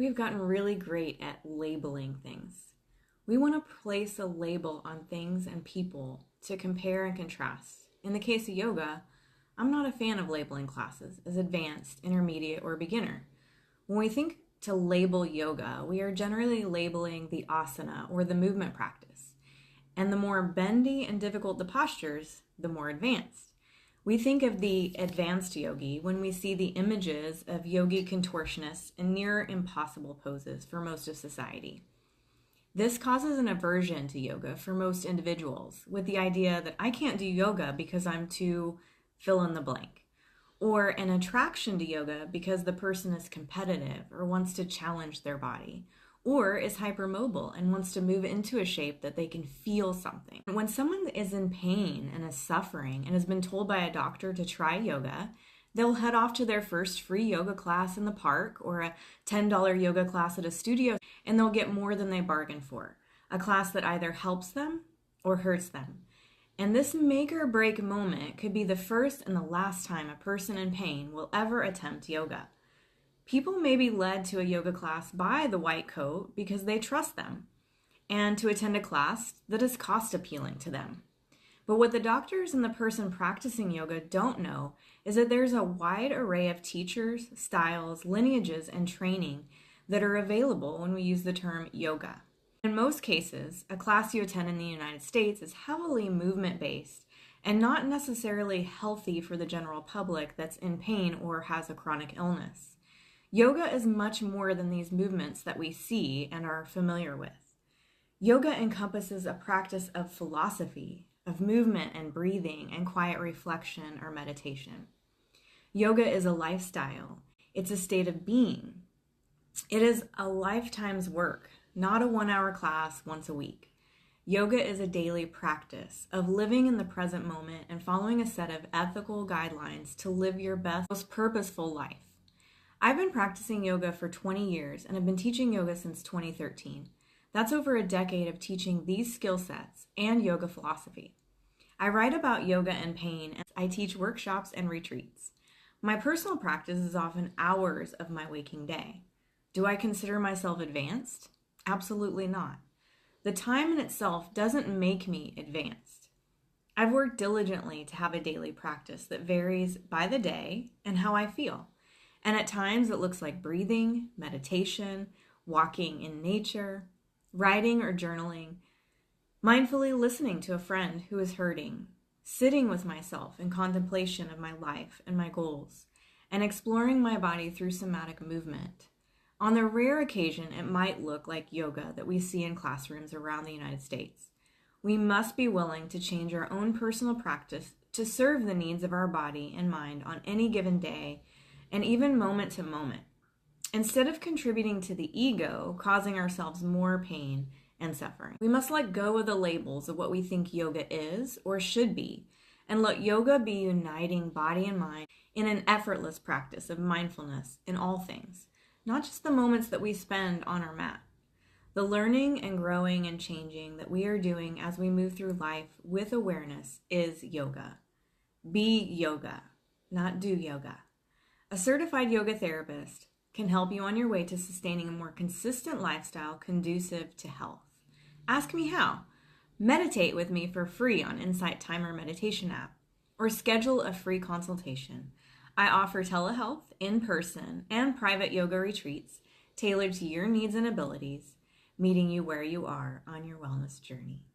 We've gotten really great at labeling things. We want to place a label on things and people to compare and contrast. In the case of yoga, I'm not a fan of labeling classes as advanced, intermediate, or beginner. When we think to label yoga, we are generally labeling the asana or the movement practice. And the more bendy and difficult the postures, the more advanced. We think of the advanced yogi when we see the images of yogi contortionists in near impossible poses for most of society. This causes an aversion to yoga for most individuals, with the idea that I can't do yoga because I'm too fill in the blank, or an attraction to yoga because the person is competitive or wants to challenge their body, or is hypermobile and wants to move into a shape that they can feel something. When someone is in pain and is suffering and has been told by a doctor to try yoga, they'll head off to their first free yoga class in the park or a $10 yoga class at a studio, and they'll get more than they bargained for, a class that either helps them or hurts them. And this make or break moment could be the first and the last time a person in pain will ever attempt yoga. People may be led to a yoga class by the white coat because they trust them, and to attend a class that is cost appealing to them. But what the doctors and the person practicing yoga don't know is that there's a wide array of teachers, styles, lineages, and training that are available when we use the term yoga. In most cases, a class you attend in the United States is heavily movement-based and not necessarily healthy for the general public that's in pain or has a chronic illness. Yoga is much more than these movements that we see and are familiar with. Yoga encompasses a practice of philosophy, of movement and breathing and quiet reflection or meditation. Yoga is a lifestyle. It's a state of being. It is a lifetime's work, not a 1-hour class once a week. Yoga is a daily practice of living in the present moment and following a set of ethical guidelines to live your best, most purposeful life. I've been practicing yoga for 20 years and have been teaching yoga since 2013. That's over a decade of teaching these skill sets and yoga philosophy. I write about yoga and pain, and I teach workshops and retreats. My personal practice is often hours of my waking day. Do I consider myself advanced? Absolutely not. The time in itself doesn't make me advanced. I've worked diligently to have a daily practice that varies by the day and how I feel. And at times it looks like breathing, meditation, walking in nature, writing or journaling, mindfully listening to a friend who is hurting, sitting with myself in contemplation of my life and my goals, and exploring my body through somatic movement. On the rare occasion, it might look like yoga that we see in classrooms around the United States. We must be willing to change our own personal practice to serve the needs of our body and mind on any given day and even moment to moment, instead of contributing to the ego, causing ourselves more pain and suffering. We must let go of the labels of what we think yoga is or should be, and let yoga be uniting body and mind in an effortless practice of mindfulness in all things. Not just the moments that we spend on our mat. The learning and growing and changing that we are doing as we move through life with awareness is yoga. Be yoga, not do yoga. A certified yoga therapist can help you on your way to sustaining a more consistent lifestyle conducive to health. Ask me how. Meditate with me for free on Insight Timer Meditation app, or schedule a free consultation. I offer telehealth, in-person, and private yoga retreats tailored to your needs and abilities, meeting you where you are on your wellness journey.